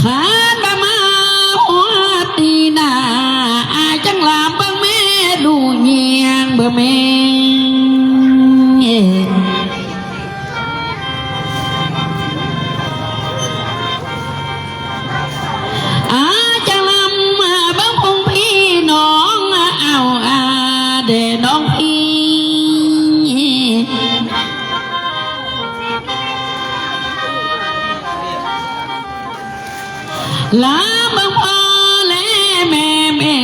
ขาดมาหัวตีหน้าอาจังลามบังแม่ดูเงียงเบอแม่อาจังลำมาบังพงพี่น้องเอาเดน้องพี่ลาบังพ่อและแม่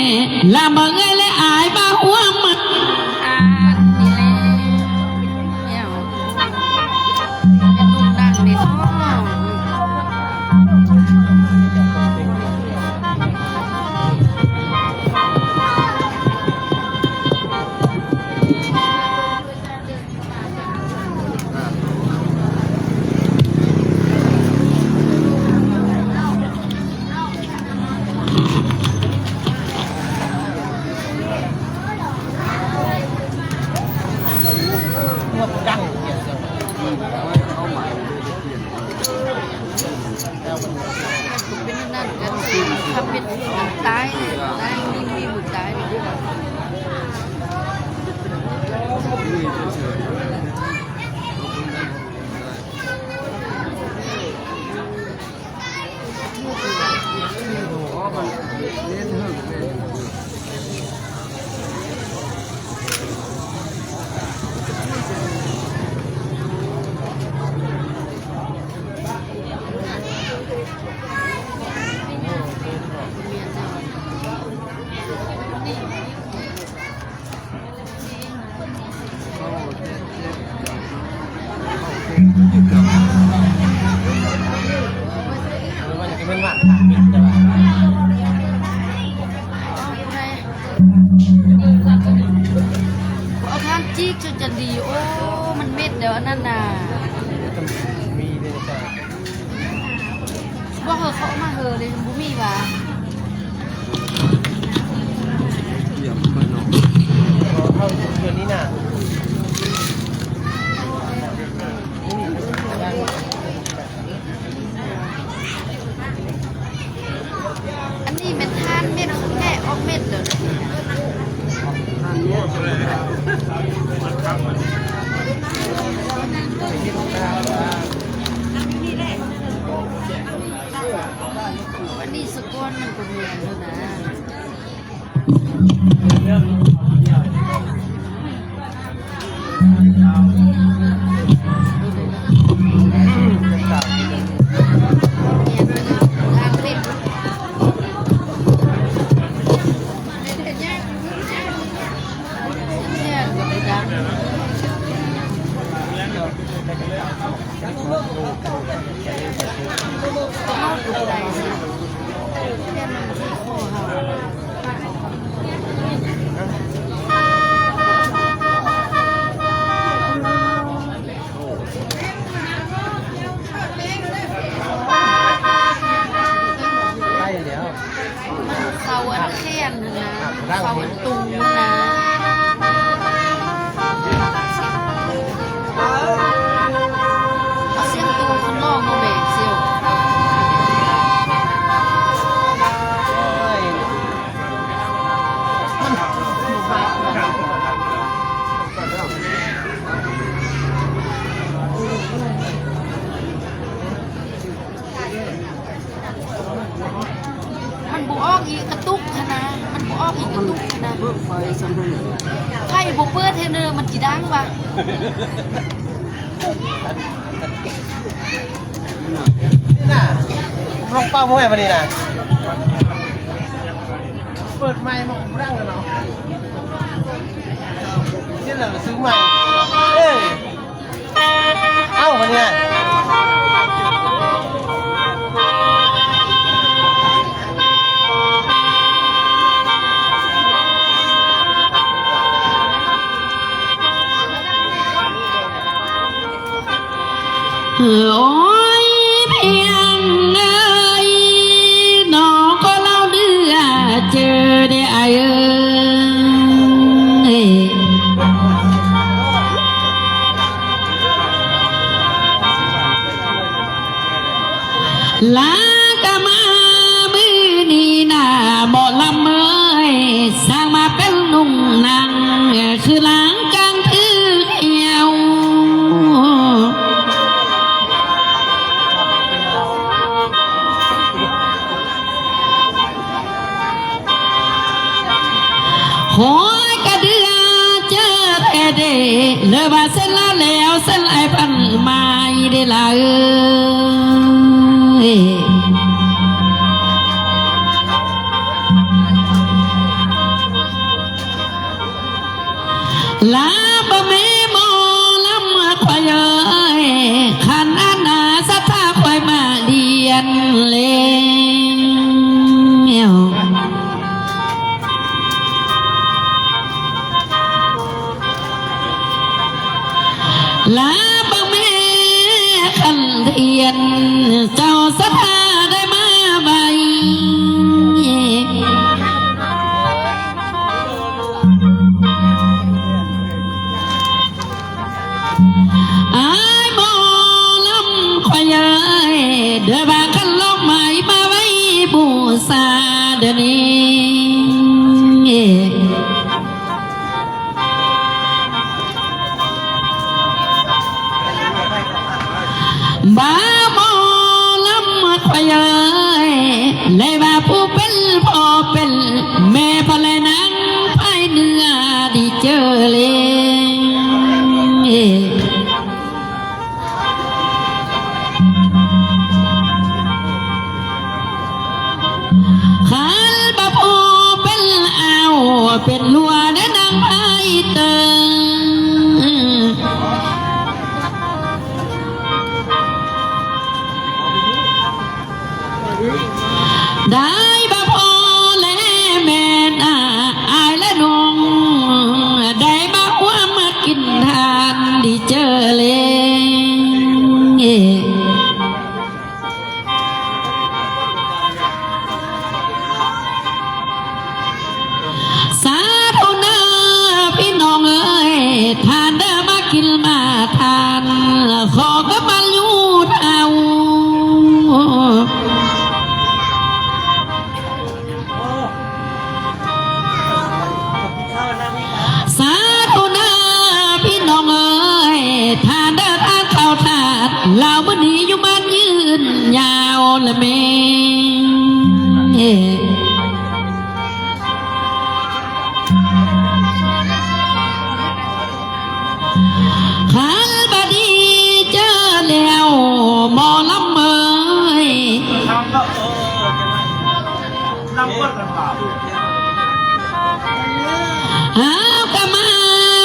ลาบังเอ้ยและอายบ้าหัวมันเอาท่านจีกจนจะดีโอ้มันเม็ดเดี๋ยวนั่นน่ะว่าเขามาเลยบุมีว่ะเข้าเดือนนี้น่ะอันนี้เป็นทานเม็ดแค่ออกเม็ดเด้อวันนี้สกุลมันก็มีแล้วนะเขาอันแค้นนะเขาอันตุงนะเสียงตุงข้างนอกโมเมนเซียวมันบุออกอีกกระตุกนะมันบุออกอีกกระตุกนะไข่บุเปิดเทเนอร์มันกี่ดังวะน่ะลงเป้าเมื่อไหร่วันนี้นะเปิดไม้มาร่างกันเนาะที่เราซื้อใหม่เอ้าวันนี้โอ้ยเพียงเอ้ยน้องก็เล่าเดือเจอได้ไอ้เอ้ยลา กะมามือนี้น่าบ่ลำเมยสร้างมาเป็นนุ่งนางคือหลังกลางถือเขียวโหยกระเดือเจอแต่เดเลยว่าเส้นละแล้วเส้นไอ้พันมาได้ละลาบะเมโมลำควายเอ้ยขันอานาสัทธาควายมาเดียนเลวลาบะเมขันเทียนเจ้าสัทธาได้มาใบไอ้หมอลำควายเอ้ยเดือบางขันลงไม้มาไว้บูชาเดี๋ยวนี้บ้าหมอลำควายเอ้ยเลยว่าผู้เป็นพ่อเป็นแม่พะเลยนังภายเนื้อดีเจอเลยขันบะโพเป็นเอาเป็นลัวและนางไอเติงได้บะโพและแม่นาอายและนงได้มาว่ามากินทานดีเจอเลยสาธุนะพี่น้องเอ้ยทานได้มากินมาทานขอก็มาอยู่เท่าสาธุนะพี่น้องเอ้ยทานได้ทานข้าวทาดเหล่ามื้อนี้อยู่บ้านยืนยาวละเมขันบดีเจอแล้วหมอลำเมยเอากะมา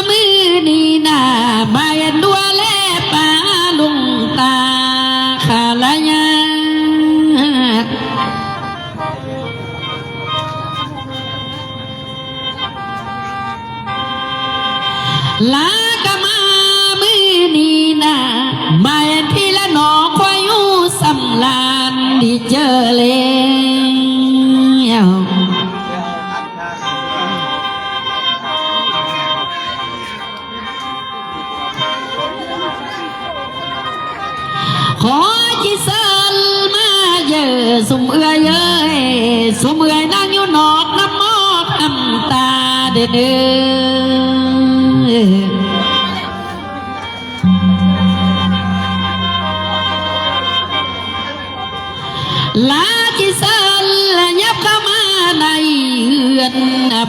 มือนี้น่าบายดัวแลปาลุงตาขาลายาลากะมามือนี้น่ามาที่ละนอควายอยู่สำลานดีเจอแล้วขอจิเซลมาเยอะสมเอื้อยเอ้ยสมเอื้อยนั่งอยู่นอกน้ำมอกน้ำตาเด้อลาจิเซลยับเข้ามาในเฮือน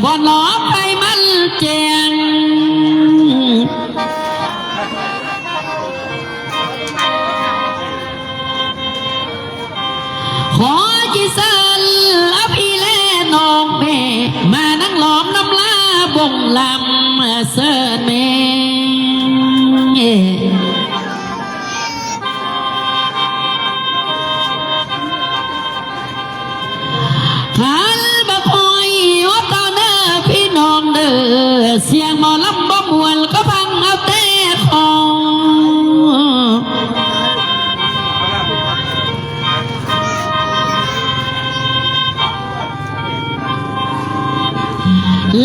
บ่หลอไปมันแจงขอจิเซลอภิเลน้องแม่มานั่งล้อมน้ำลาบงลำเสิร์แม่ขันบะคอยโอตอนเด้อพี่น้องเด้อเสียงหมอลำบ่มวนก็พังเอาแต่คอ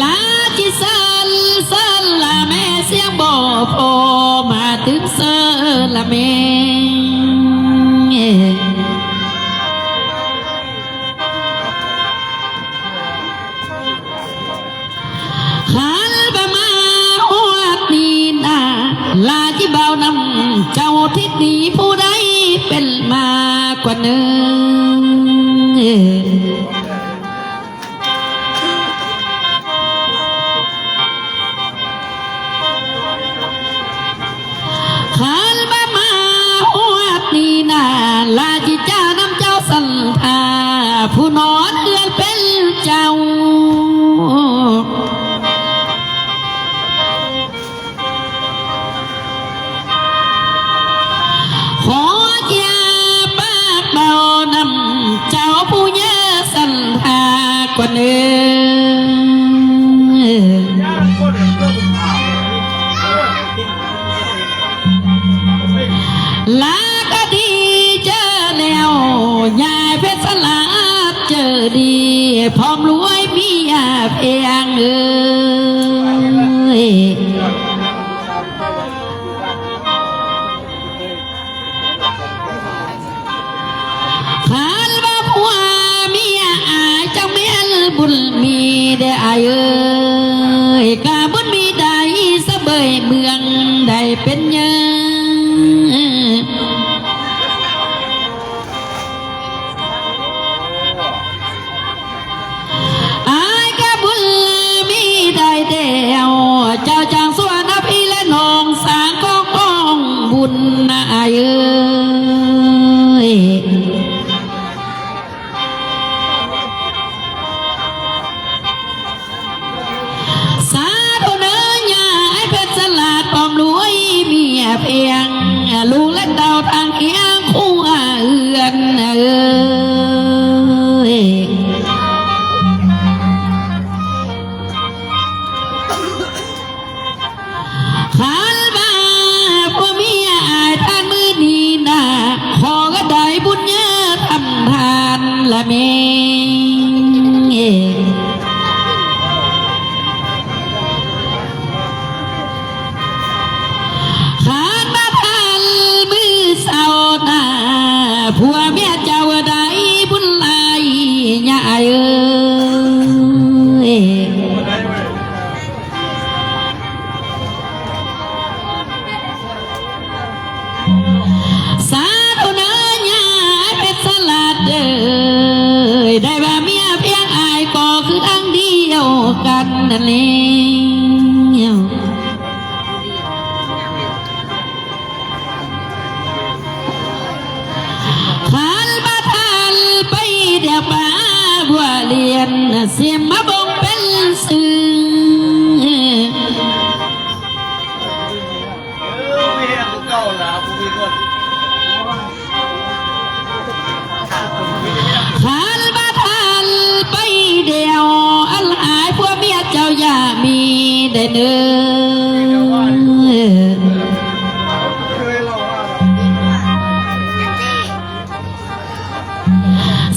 ลาจิเซลเซลละแม่เสียงบ่พอมาถึงเซลละแม่ กว่าหนึ่งขันบ้ามาหัวตีนาลาจิเจ้าน้ำเจ้าสันทาผู้นอนเอื้อเป็นเจ้าขออย่าปากเบานำเจ้าผู้เยอะสันทากว่าหนึ่งลาก็ดีเจอแล้วยายเพชรสลาดเจอดีพร้อมรวยมีอาเพียงขันว่าผัวเมียอายจังเมียบุญมีได้อายกาบุญมีได้สะเบยเมืองได้เป็นเยอะเจ้าจางส่วนพี่และน้องสางกองบุญนาเอ้ยสาธุเนื้อยาไอ้เพชรสลัดปอมรวยเมียเพียงลูกและเต่าทางเคียงคู่เอื้อนเอ้ยขันมาพ่อเมียอายท่านมือนีนาขอก็ได้บุญเยอะทำทานละเมขันมาพันมือเศร้าหน้าผัวเมียเจ้าได้บุญลายยาเอ้ยสาธุเนื้อยาเพชรสลัดได้ว่าเมียเพียงอายก็คือทั้งเดียวกันนั่นเองขันมาทันไปเดียวป้าบัวเรียนเสียมมาบงเป็นสื่อขันมาทันไปเดียวอันหายพวกเมียเจ้าอย่ามีได้เนื้อ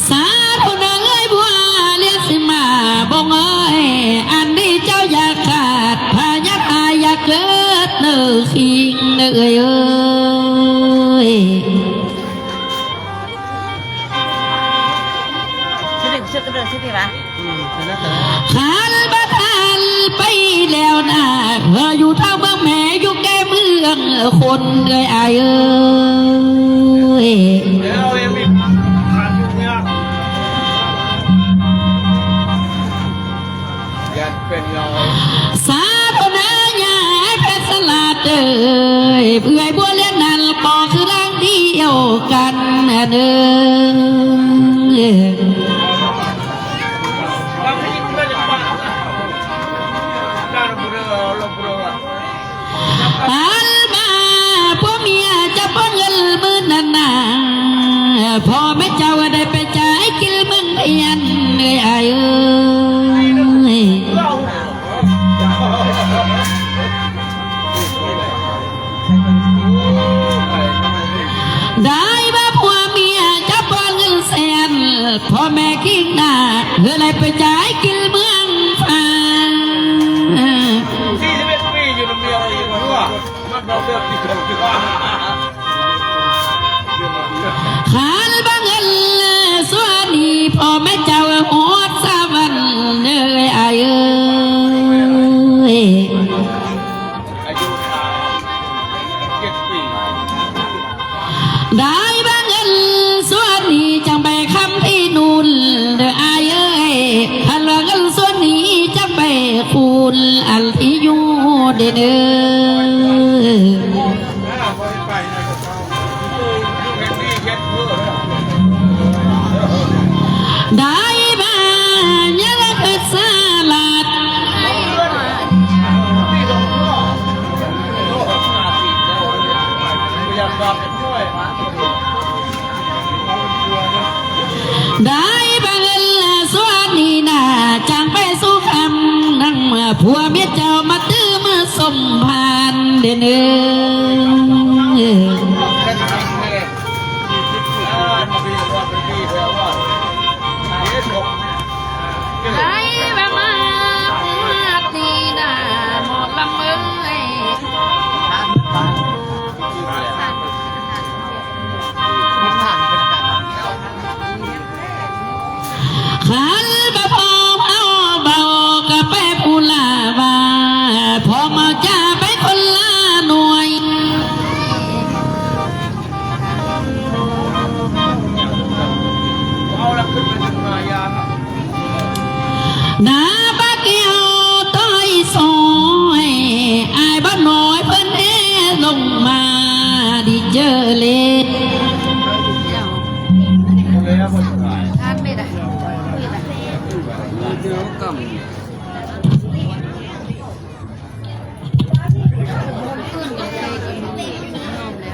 สาธุนางเอ้ยบัวเลี้ยงสิมาบงเอ้ยอันนี้เจ้าอยากขาดพายักอายอยากเกิดเนื้อคิงเนื้อเอ้ยขันบ้าทันไปแล้วนะอยู่ทางเมืองแม่อยู่แก่เมืองคนเลยอายเอ้ยสาธุนะยาเพชรสลัดเพื่อบัวเลี้ยนนั่นก็คือร่างเดียวกันเด้อปันมาพวกเมียจะป้อนเงินมือนันนาพ่อแม่เจ้าได้ไปจ่ายกินมึงเพียนเลยอายเอ้ยได้มาพวกเมียจะป้อนเงินแสนพ่อแม่กิ้งหน้าเพื่อได้ไปจ่ายกินเมืองฟ้า41 ปีอยู่ลำเดียวอีกหัวมันเราเลือกที่เราคือขันบังเอิญสวัสดีพ่อแม่เจ้าหัวสาวันเนื้ออายเอ้ยอายุ7 ปีได้บังเอิญสวัส เด้อเด้อได้บ้านยังละคือสลัดได้บางเอิญสวัสดีนาจางไปสู่คำนั่งเมื่อผัวเมียเจ้ามาตื้อมาสมพานเด้อเด้อได้บางมาตีนาหมดลำเอ้ยขันบะพอเอาเบากะไปพูลาบาพอมาจ้าไปคนละหน่วยนาบะเกียวต้อยซอยอายบ้านน้อยเพิ่นเอลงมาดิเจอเลยทานไม่ได้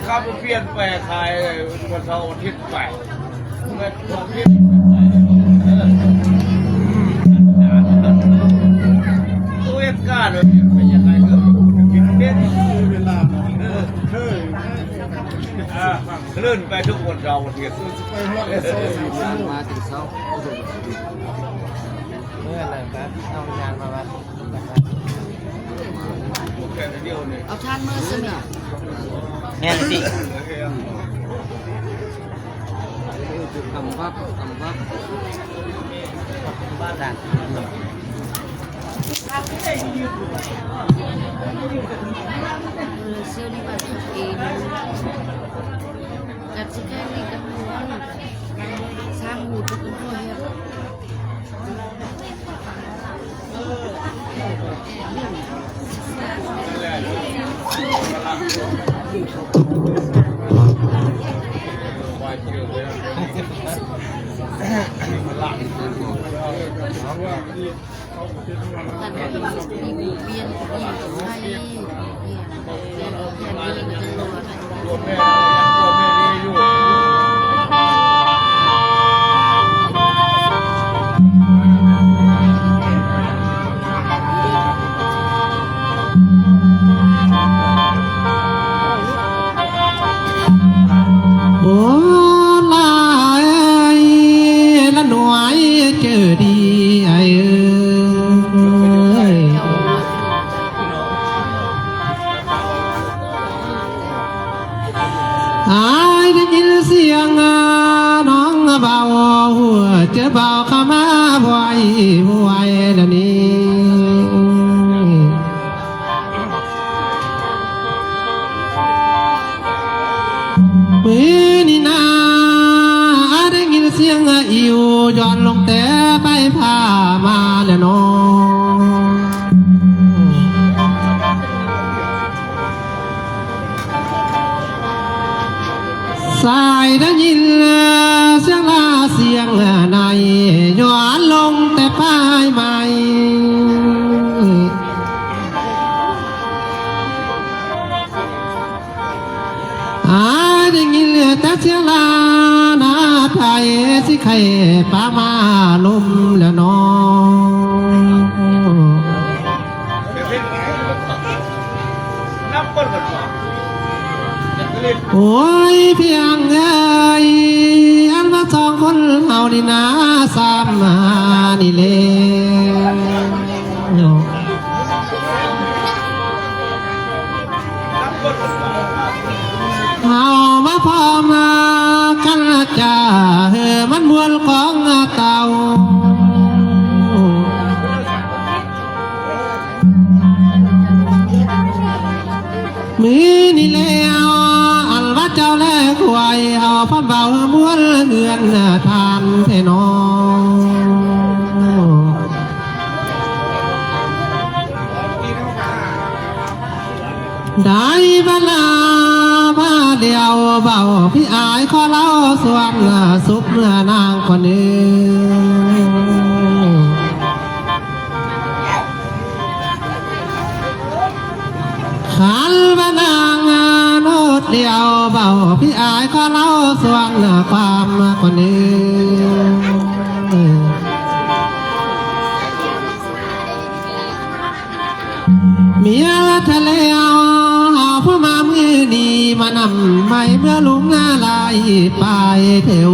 ข้าวเปลี่ยนแปลไทยวันเสาร์อาทิตย์ไปเมื่อวันอาทิตย์ตัวเอ็ดการเลยเป็นยังไงก็กินเด็ดเวลาเลื่อนไปทุกวันเราวันเดียวมาถึงเช้าเมื่อไหร่ครับเอางานมาบ้างแค่เดียวเนี่ย เอาทานมือสิเนี่ย แน่สิทำวับบ้านดันเสื้อนี่มาถูกเองกับสิแค่นี้กับหัวสร้างหูทุกคนเลยโอ้ลายละหน่วยเจอดีไอ้เอ้ยอายได้ยินเสียงน้องเบาหัวเจอเบาเข้ามาบ่อยเดี๋ยวนี้มือนี่นาได้ยินเสียงอิวย้อนลงแต่ไปพามาแล้วน้องสายได้ยินเสียงลาเสียงในย้อนลงแต่ไปใหม่ได้ยินแต่เสียงลาหน้าไทยสิใครป้ามาลมแล้วน้องนับคนกันมาโอ้ยเพียงเอ้ยอันว่าสองคนเฮานี่นะสามมานี่เลยเอามาพอมากันจะมันมวนของเต่ามือนี่แล้วอันว่าเจ้าแลกไว้เอาพันเบามวนเหือนทานเทนอ ได้บรรลามาเดียวเบาพี่อายขอเล่าส่วนสุขเมื่อนางคนนี้ขันบนางโนดเดียวเบาพี่อายขอเล่าส่วนความคนนี้เมียทะเลเอาผู้มามือนี้มานำไม่เมื่อลุงหน้าลายไปเถว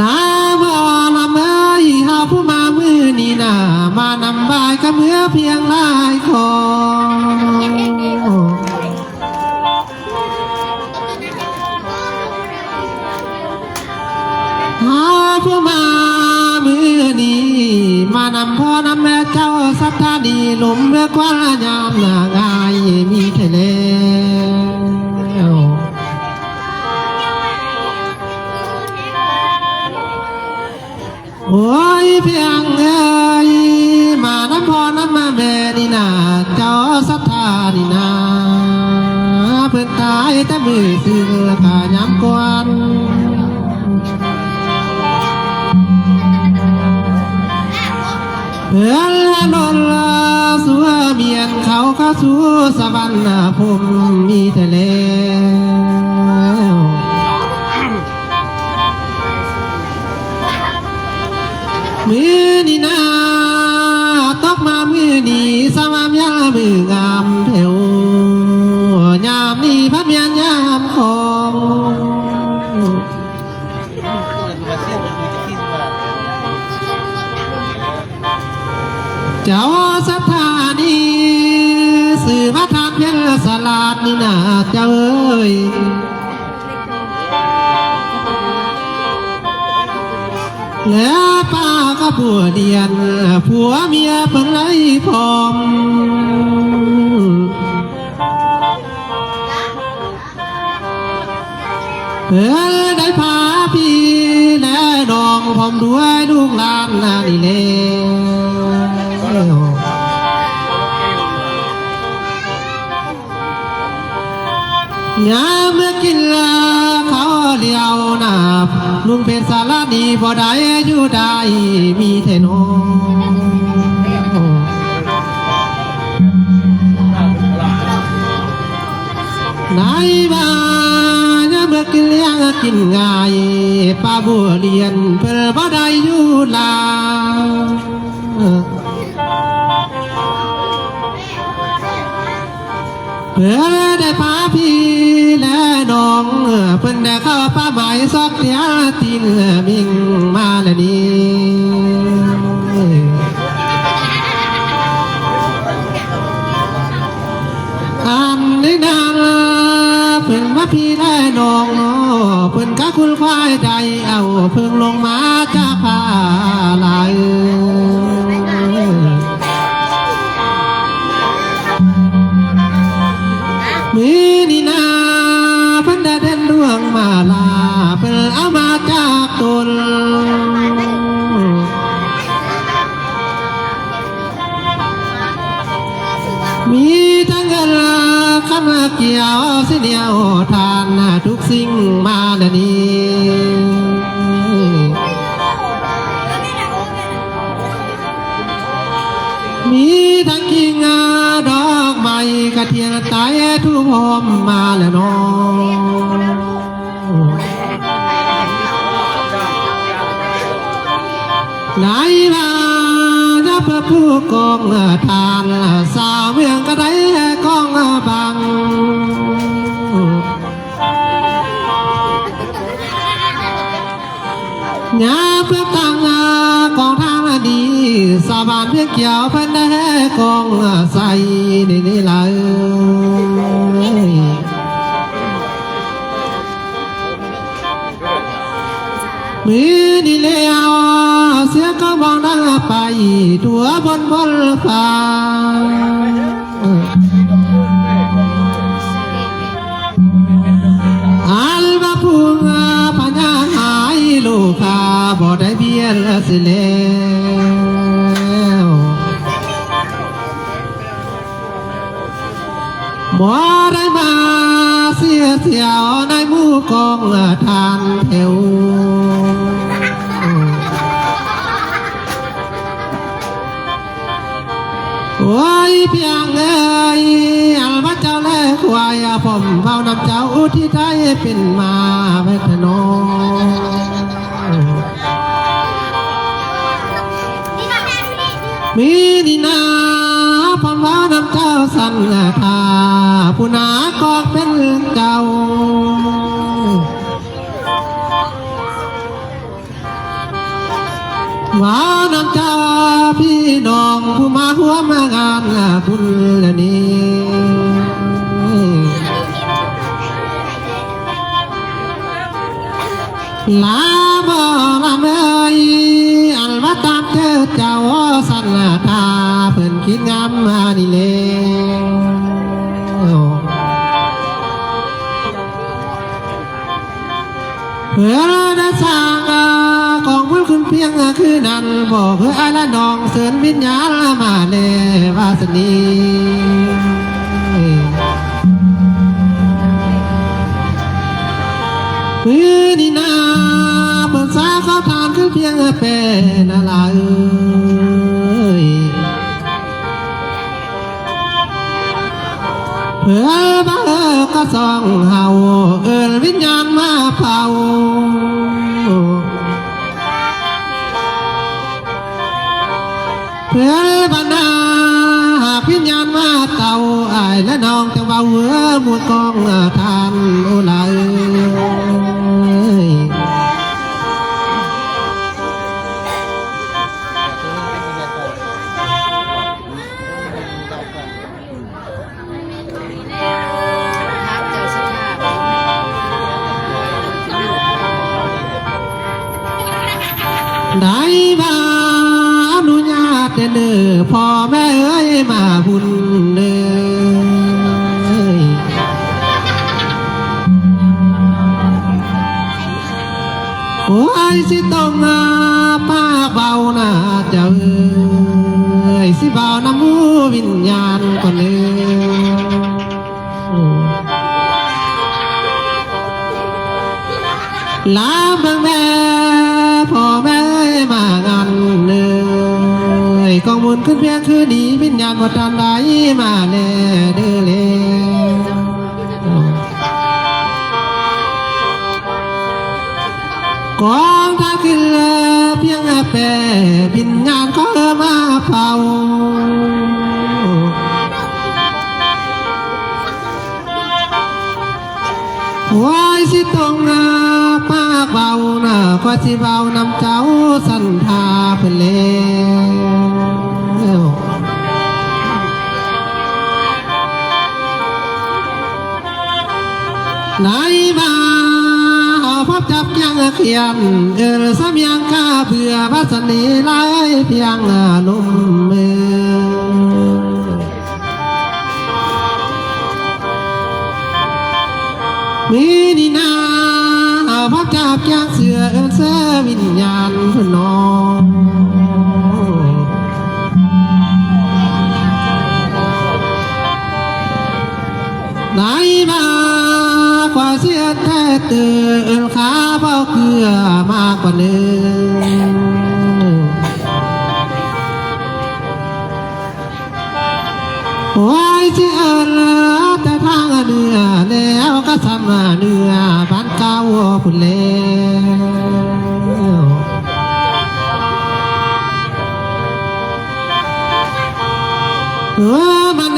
ลาเมื่อลำเอ้ยหาผู้มามือนี้น่ามานำบายกับเมื่อเพียงลายคอผู้มามือนี้มานำพ่อนำแม่เจ้าสัทธาดีลมเมื่อกว่ายามหน้างายมีเทเลโอ้ยเพียงเอ้ยมานำพ่อนำแม่นี่นาเจ้าสัทธานี่นาเพิ่นตายแต่มือซื้อกะยำกวนเพื่อนละนนละสัวเมียนเขาเข้าสู่สวรรค์ผมมีแต่แล้วมือนี่นาตกมามือนี่สวามยามืองามเถวยามนี่พัดเมียนยามของเจ้าสัทธานีสื่อมาทานเพียงสลาดนี่นาเจ้าเอ้ยแล้วป้าก็ผัวเดียนผัวเมียเพิ่งไล่พร้อมเพื่อได้พาพี่และน้องผมด้วยลูกหลานนี่เลยยามเมื่อกินเขาเลี้ยวนาลุงเป็นสารดีบ่ได้อยู่ได้มีเทนนายบ้านเมื่อกินเลี้ยงกินง่ายป้าบัวเรียนเพื่อบ่ได้อยู่ลาเพื่อได้พาพี่และน้องเพิ่นได้เข้าป้าหมายซอกเสียตีนมิ่งมาแล้วนี่อันนี้นางเพิ่งมาพี่และน้องเพิ่นกะคุณควายใดเอาเพิ่งลงมาจากพาลายมือนี่นาเพิ่นได้เดินดวงมาลาเพิ่นเอามาจากตนมีทั้งเงินคำเกี่ยวเสียเดียวทานทุกสิ่งมาแล้วนี้มีทั้งกิ่งดอกไม้กระเทียนตายทุกพรมมาแล้วน้องไหนมาจะเพื่อผู้กองทานสาวเมืองก็ได้กองบังยาเพื่อตั้งกองทางดีสาบานเพื่อเกี่ยวเพื่อได้กองใส่ในนี้เลยมือนี่เลยเอาเสียก็มองหน้าไปตัวบนฟ้าอัลบาพุงปัญญาหายลูกค้าบ่ได้เบียนสิเล บ่ได้มาเสียเสียวในหมู่กองทานแถวโอ้ยเพียงเอ้ยอัลบัเจ้าแลควายผมเฝ้านำเจ้าที่ไทยเป็นมาเวทนอมีนี่นาผมเฝ้านำเจ้าสันทาผู้นาก็เป็นเจ้าว่านำเจ้าพี่น้องผู้มาหัวมางานบุญละนี้ลาบ่ลาเมยอันว่าตามเจ้าเจ้าสันตาเพิ่นคิดงามมานี่เลยเพื่อได้สร้างของบุญคุณเพียงคือนั้นบอกเพื่อไอ้ละน้องเสริญวิญญาณมาเลวาสนีคือนี่นาเปิดสาเขาทานคือเพียงเป็นอะไรเพื่อบ้าก็ส่องเฮาวิญญาณมาเป่าเพื่อบรรดาหากวิญญาณมาเต่าไอ้และน้องจังเบาหัวหมวดกองทานโอลาได้มาอนุญาตเด้อพ่อแม่เอ้ยมาบุญเด้อโอ้ยสิต้องป้าเบาหน้าเจ้าเอ้ยสิเบาน้ำมูวิญญาณก่อนเลยลาเบิ่งแม่พ่อแม่มางานเลยกองบุญขึ้นเพียงคือดีวิญญาณวัฏใดมาแน่เด้อเลยกองทัพขึ้นเพียงแปรวิญญาณก็มาเป่าไว้สิตรงปากเบาก็สิเบานำเจ้าสันทาเพื่อเลวไหนมาพับจับยังเขียนสามยังกาเพื่อพัสนีไล่เพียงนุ่มมือมีนี่นาพักจับยางเสือเสื้อวิญญาณพน้องไหนมาควาเสียแท้เตือนขาเบาเกลือมากกว่าเนื้อไว้ที่เอิญแต่ทางเนื้อแล้วก็ทำเนื้อบ้านเก่าพุ่นแล้วมัน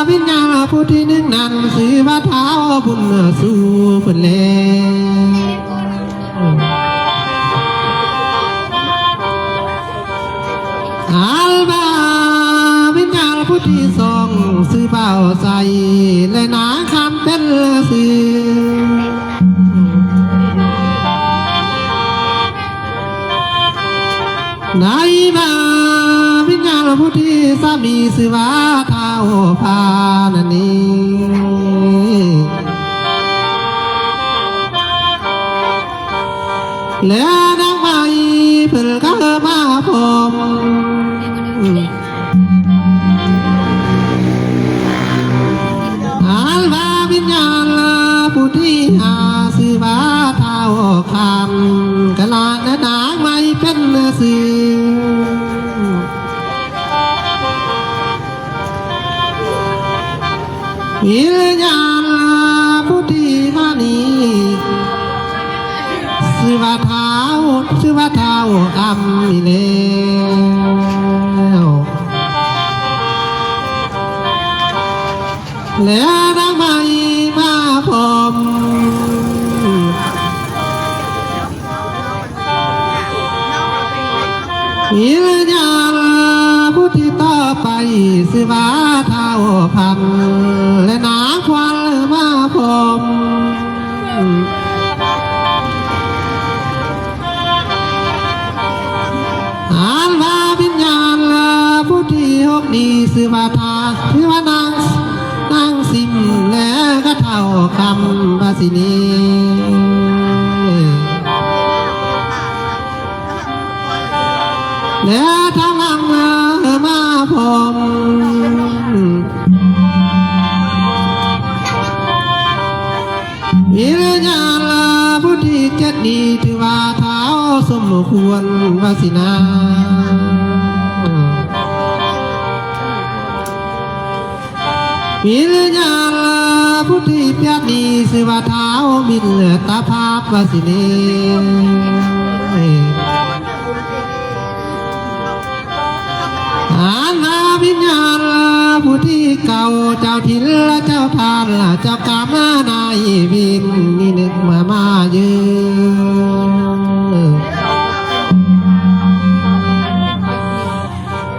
วิญญาณผู้ที่หนึ่งนั้นสีว่าเท้าพุ่นสู่พุ่นแล้วอัลบาผู้ที่ทรงซื้อเบาใส่และหนาคำเป็นสื่อในมาวิญญาณผู้ที่สามีซื้อว่าเท้าพานันนี้และนักใหม่เพิ่งก็มาผม วิญญาณพุทธิมานีชื่อว่าเท้าอำมีแล้วนางไม่มาผมวิญญาณพุทธิต่อไปชื่อว่าเท้าพันและนางควันมาผมอ่านว่าวิญญาณพุทธิหกดีชื่อว่าทาชื่อว่านางสิมและก็เท่าคำภาษินีและทางลังมาผมวิญญาณพุทธิเจ็ดดีถือว่าเท้าสมควรวาสินาวิญญาณพุทธิเปียกดีชื่อว่าเท้ามิตรตาภาพวาสินีอาณาวิญญาณผู้ที่เก่าเจ้าถิ่นและเจ้าทานเจ้ากามานายวินนี่นึกมายืน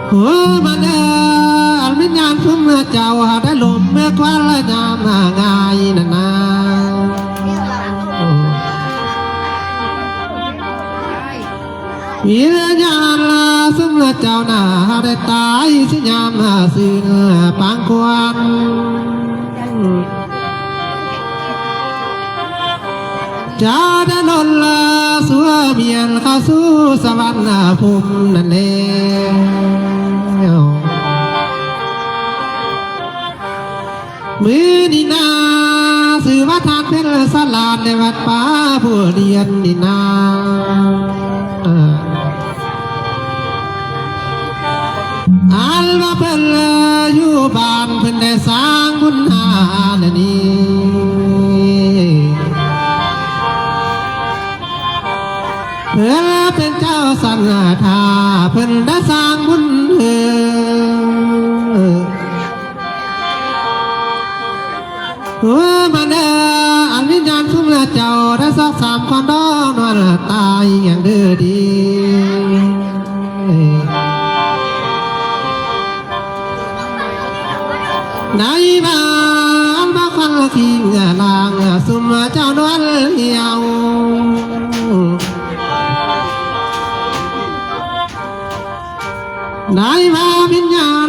โอ้มาเด้อวิญญาณพุ่มเจ้าได้ลมเมื่อควันและยามง่ายนั่นนาวิญญาณซึ่งเจ้าหน้าได้ตายสิยามสื่อปางควันเจ้าได้นนละสัวเมียนเข้าสู่สวรรค์ภูมินั่นเองมือนี่นาสื่อว่าทานเป็นสลาดในวัดป่าผู้เรียนนี่นาอัลว่าเพิ่นอยู่บ้านเพิ่นได้สร้างบุญหาและนี้เพิ่นเป็นเจ้าสันธาเพิ่นได้สร้างบุญมาเด้ออันวิญญาณคุ้มเจ้าได้สัก3 คนดอกนวลตายอย่างเดือดีในบ้านบ้าฟังทิ้งลางสุมเจ้านวลเหี่ยวในบ้านวิญญาณ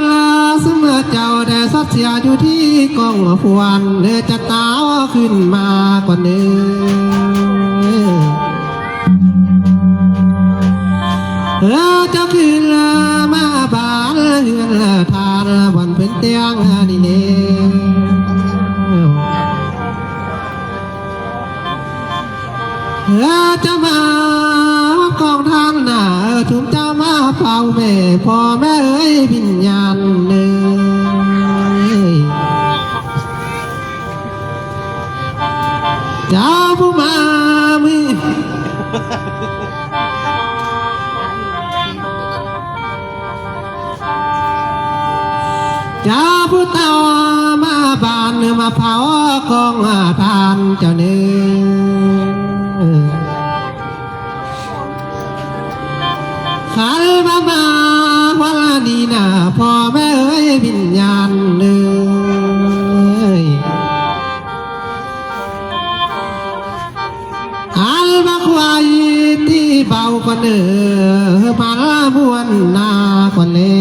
สุมเจ้าได้สัตเสียอยู่ที่กองฟวนเนื้อจะตาวขึ้นมากว่าเนื้อเจ้าขึ้นมาบ้านเฮือนทานวันเป็นเตียงนี่เน่เจ้ามากองทานน่ะทุกเจ้ามาเฝ้าแม่พ่อแม่เอ้ยวิญญาณเนื้อเจ้าผู้มามือเจ้าผู้เต่ามาบ้านมาเผากองทานเจ้าเนื้อขันมาวันนี้นะพ่อแม่เอ้ยวิญญาณเนื้ออัลบักไว้ที่เบากว่าเนื้อมาละมวนนากว่าเล่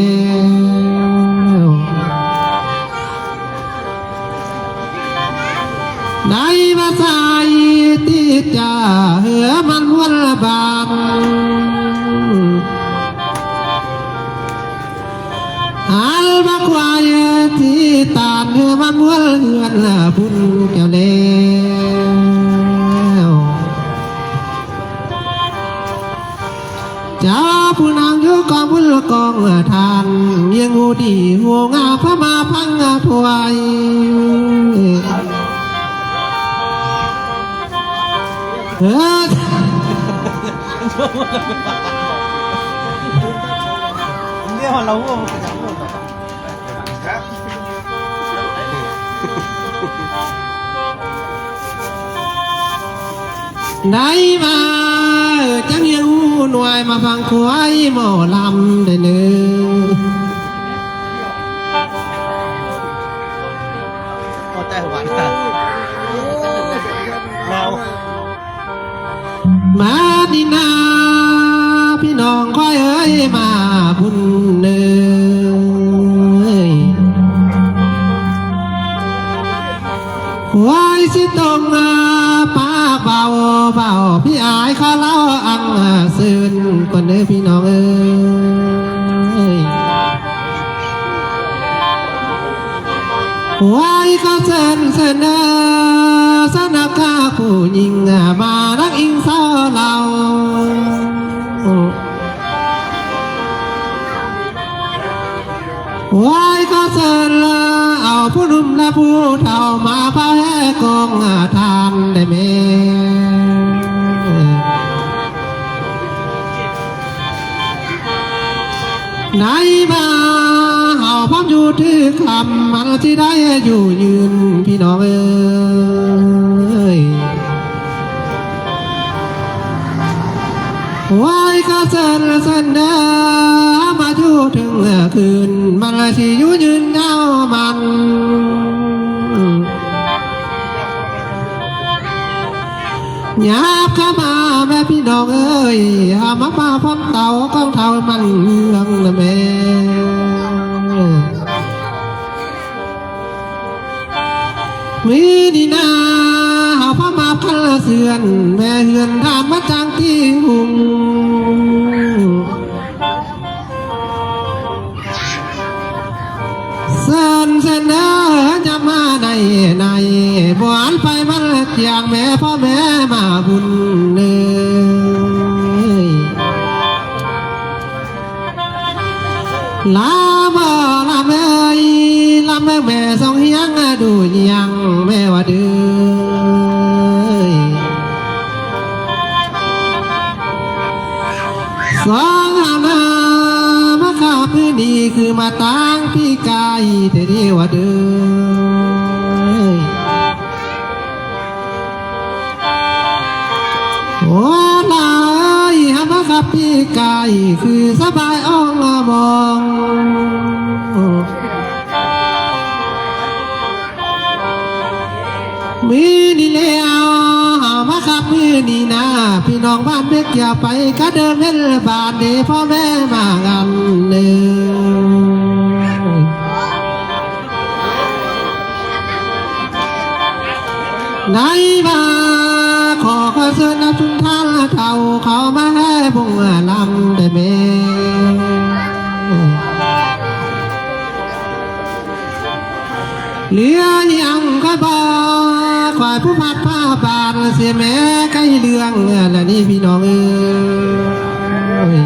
ในภาษาที่จะเหือมันวันละบางอัลบักไว้ที่ตานเหือมันวันเหือนละพุ่นเจ้าเล่เจ้าผู้นางอยู่กองบุญกองทานยังหูดีหัวงาพระมาพังถวาย เออ เรียกว่าเราว่า ครับ ไหนมาจังยังหน่วยมาฟังควายหมอลำได้เนื้อ พอใจหวานเรา มาดินาพี่น้องควายเอ้ยมาบุญเนื้อควายสิตรงปากเบาเบาพี่อายข้าเล่าอังซื่นกว่าเนื้อพี่น้องเอ้ยควายก็เซินเซินสนับข้าผู้หญิงมารักอิงเศร้าเราควายก็เซินเอาผู้หนุ่มและผู้เฒ่ามาพาแห่กองทานได้ไหมไหนมาเฮาพร้อมอยู่ที่คำมันที่ได้อยู่ยืนพี่น้องเอ้ยไว้ก็เซินเซินเด้อมาอยู่ถึงคืนมันที่อยู่ยืนเงามันหยาบเข้ามาแม่พี่น้องเอ้ยหามาป้าพ้นเต่าก้องเท่ามันเมืองนะแม่มีดีนาหาพ่อมาพันละเสือนแม่เฮือนทานมาจางที่หุงเซินเซินเด้อจะมาในบวนไปมันเตียงแม่พ่อแม่มาบุญเนยลาบ่ลาเอ้ยลาแม่สองเฮียงดูยังแม่ว่าเด้อสองมาข้าพื้นดีคือมาตั้งพี่กายแต่ดีว่าเด้อโอ้ลายฮะมาขับพี่กายคือสบายอ่องมองมีนี่แล้วมาขับมือนี่นะพี่น้องบ้านเบ็กอย่าไปก็เดินเล่นบาทเดพ่อแม่มางานเนื้ไหนมาขอเชิญนับทุนท่านเท่าเขามาให้พงลำได้ไหมเหลือยังก็บอกควายผู้พัดผ้าบาดเสียแม่ใกล้เรื่องและนี่พี่น้องเอ้ย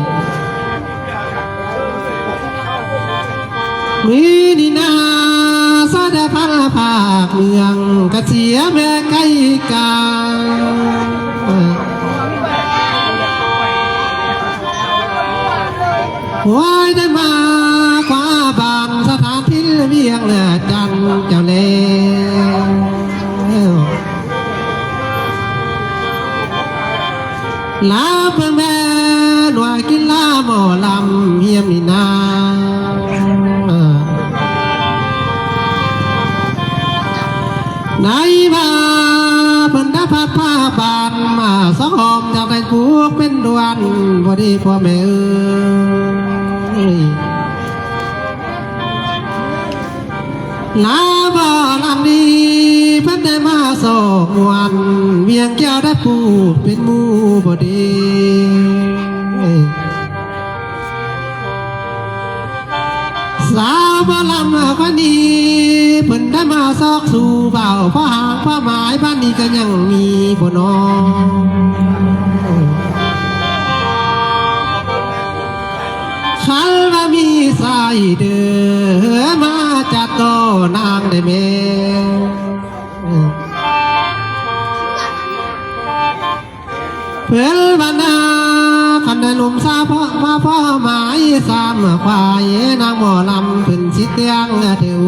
มีนี่นาสะดาพันภาคเมืองกระเสียแม่ใกล้กาควายได้มาคว้าบานสถานที่เวียงจันเจ้าเล่ลาเพื่อแม่หน่วยกินลาหมอลำเฮียมนี่นาไหนมาเพิ่นได้พัดผ้าบานมาสองหอมจากได้ผูกเป็นดวนพอดีพ่อแม่เอ้ยลาบ่ลำดีเพิ่นได้มาสอกมวนเวียงแก้วได้ผูกเป็นหมู่พอดีสาวบ่ลำคนนี้เพิ่นได้มาซอกสู่เบาเพราะหางผ้าหมายบ้านนี้ก็ยังมีบ่น้องขันว่ามีสายเดือมาจากโตนางได้ไหม ซาพ่อมาพ่อหมายสามควายนางหมอลำเป็นสิเตียงเถือ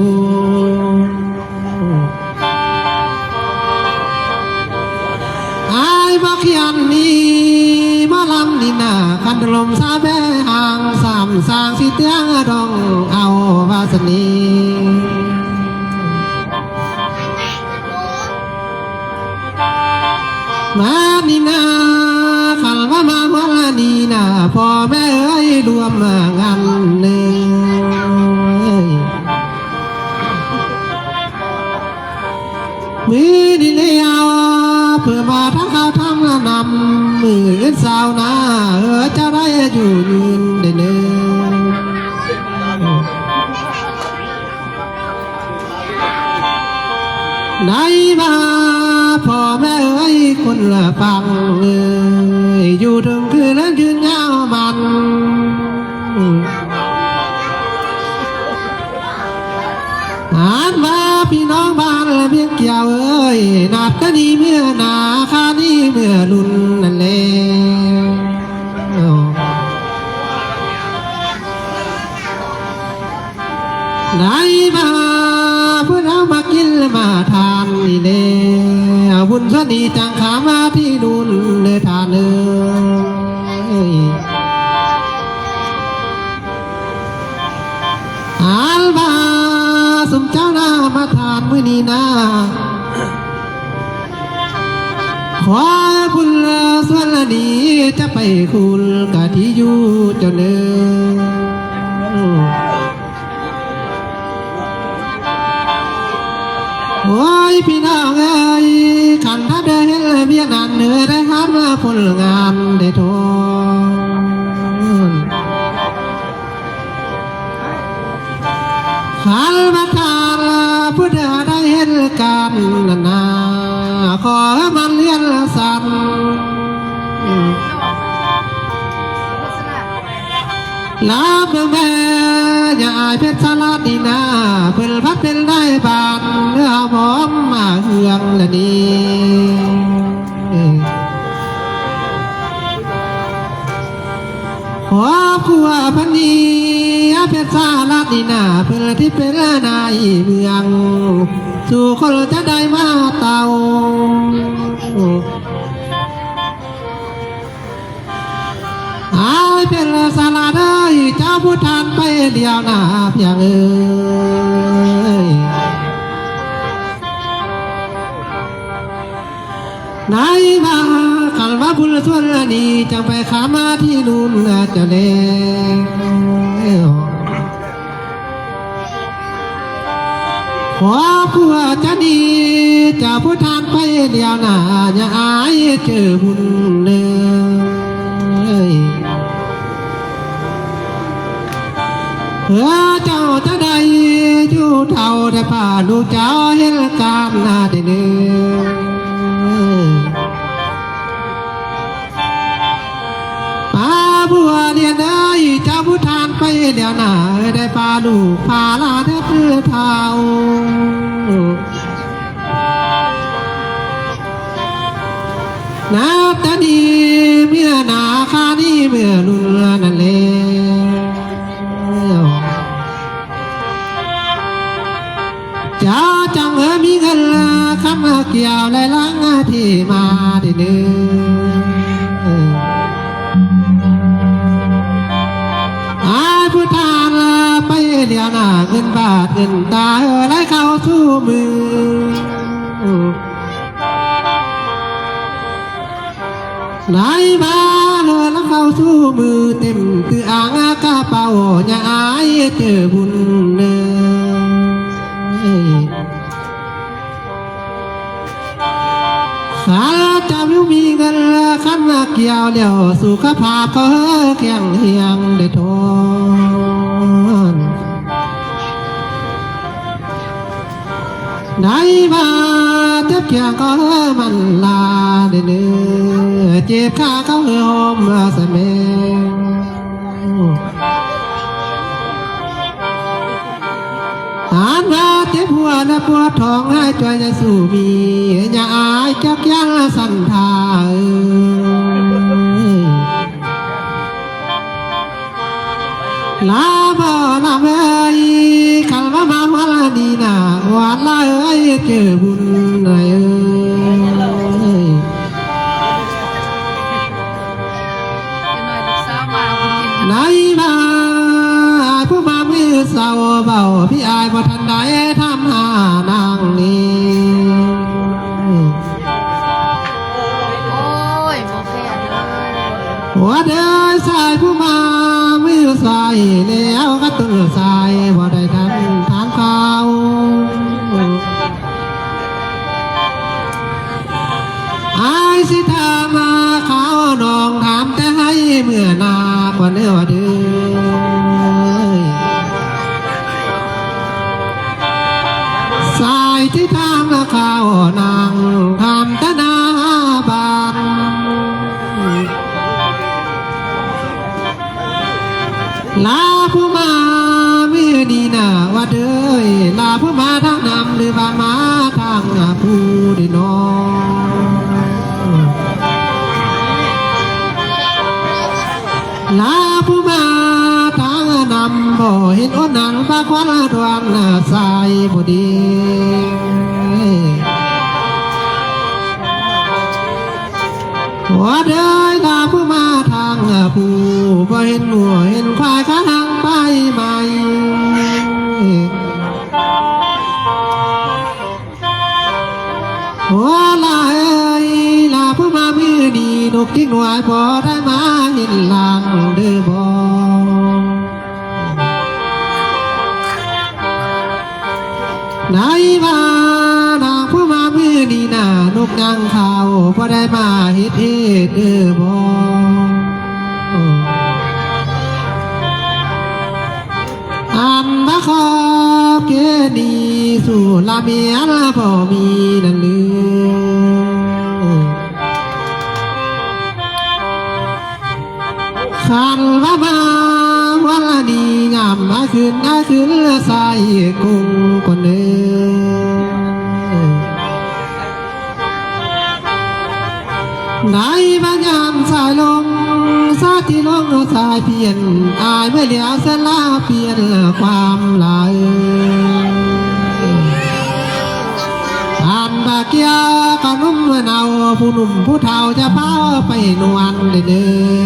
อายบ่เขียนนี้บ่ลำนี่นาคันลมซาแบห่างสามสร้างสิเตียงดองเอาวาสนีมานี่นาขันว่ามาวันนี้นาพ่อแม่เอ้ยรวมงานหนึ่งมือดีเลยเอาเพื่อมาทั้งเขาทั้งนำมือสาวนาจะได้อยู่ยืนได้เนื้อไหนมาพ่อแม่เอ้ยคนละฟังอยู่ถึงคืนนั้นคืนเงามันอ่านมาพี่น้องบ้านและเพียงเกี่ยวเอ้ยนับกันนี้เมื่อนาคานี้เมื่อรุ่นนั่นแหละได้มาเพื่อเรามากินและมาทานนี่แหละบุญสนีจังขามาที่นุ่นเนื้อทานเอ้ยอัลบาสมเจ้าหน้ามาทานมื้อนี้นะขอบุญส่วนนี้จะไปคุณกะที่อยู่เจ้าเนื้อโอ้ยพี่น้องเอ้ยขันถ้าเดินเบียนันเหนือได้ครับมาผลงานได้ทนขันมาทานพุทธได้เห็นการนาขอมันเลี้ยนสันลาบแม่อย่าอายเพชรสลัดดีนาเพิ่นพัดเป็นได้บานเนื้อหอมมาเฮืองละนี่ขอผัวพันนีเพชรสลัดดีนาเพิ่นที่เป็นนายเมืองสู่คนจะได้มาเตาอายเป็นสาราได้เจ้าผู้ทานไปเดียวนาเพียงเอ้ยไหนมาขันว่าบุญส่วนนี้จังไปขามาที่นู่นเจ้าเล่ขอผัวจะดีเจ้าผู้ทานไปเดียวนาอย่าอายเจอบุญเลยเพื่อเจ้าจะได้อยู่เท่าได้ป่าลูกเจ้าเห็นการนาได้เนื้อป่าบัวเดียนได้เจ้าผู้ทานไปเดียวหนาได้ป่าลูกพาลาได้เพื่อเท่านาตาดีเมื่อนาคานี้เมื่อลุ่นนั่นแหละจ้าจังมีเงินคำเกี่ยวและล้างที่มาได้เนื้อผู้ทานไปเดียวหน้าเงินบาทเงินตาไหลเข้าสู่มือไหนมาแล้วเข้าสู่มือเต็มคืออ่างกระเป๋าอย่าอายเจอบุญเนื้อข้าจะไม่มีเงินขันเกี่ยวเดี่ยวสุขภาพก็แข็งเฮียงได้ทนได้มาเจ็บเคียงก็มันลาได้เนื้อเจ็บขาเขาหอมสะเมอ่านว่าเจ็บหัวและปวดท้องให้จอยจะสู่มีอย่าอายจักยันสันทา ลาบ่ลาเอ้ยขันว่ามาวันดีน่ะวันละเอ้ยเจอบุญหน่อยเอ้ยไหนมาผู้มามือเศร้าเบาพี่อายบ่ทันได้ทำหานางนี้ โอ้ยโมแพนเลย หัวเดินสายผู้มามือสายแล้วก็ต้นสายบ่ได้ทันทานข้าวอายสิถามมาข้าวน้องถามแต่ให้เมื่อนากว่าเนื้อเดือยสายที่ถามมาข้าวนางถามแต่หนาบานลาผู้มามือดีน่ะว่าเด้ยลาผู้มาทางนำหรือบางมาทางผู้ดีน้องลาผู้มาทางนำบ่เห็นอ้นนังปากควันดวนสายบ่ดีว่าเด้ยลาผู้มาทางผู้บ่เห็นหัวเห็นควายข้างไปใหม่หัวลาเอ้ยลาผู้มามือดีนกจิ้งหน่วยพอได้มาเห็นหลังเด้อบ่ไหนมานางผู้มามือดีน่ะนกยังเขาพอได้มาเฮ็ดเด้อบ่อันมาขอเกณีสู่ลาเมียละบ่มีนั่นลือขันว่ามาวันละดีงามมาขึ้นใส่กุ้งคนเนื้ในบ้านยามสายลงสาที่ลงสายเปลี่ยนอายไม่เหลียวเส้นลาเปลี่ยนความลายอันบาเกียกะนุ่มเนาผู้หนุ่มผู้เฒ่าจะพาไปนวลเด้อ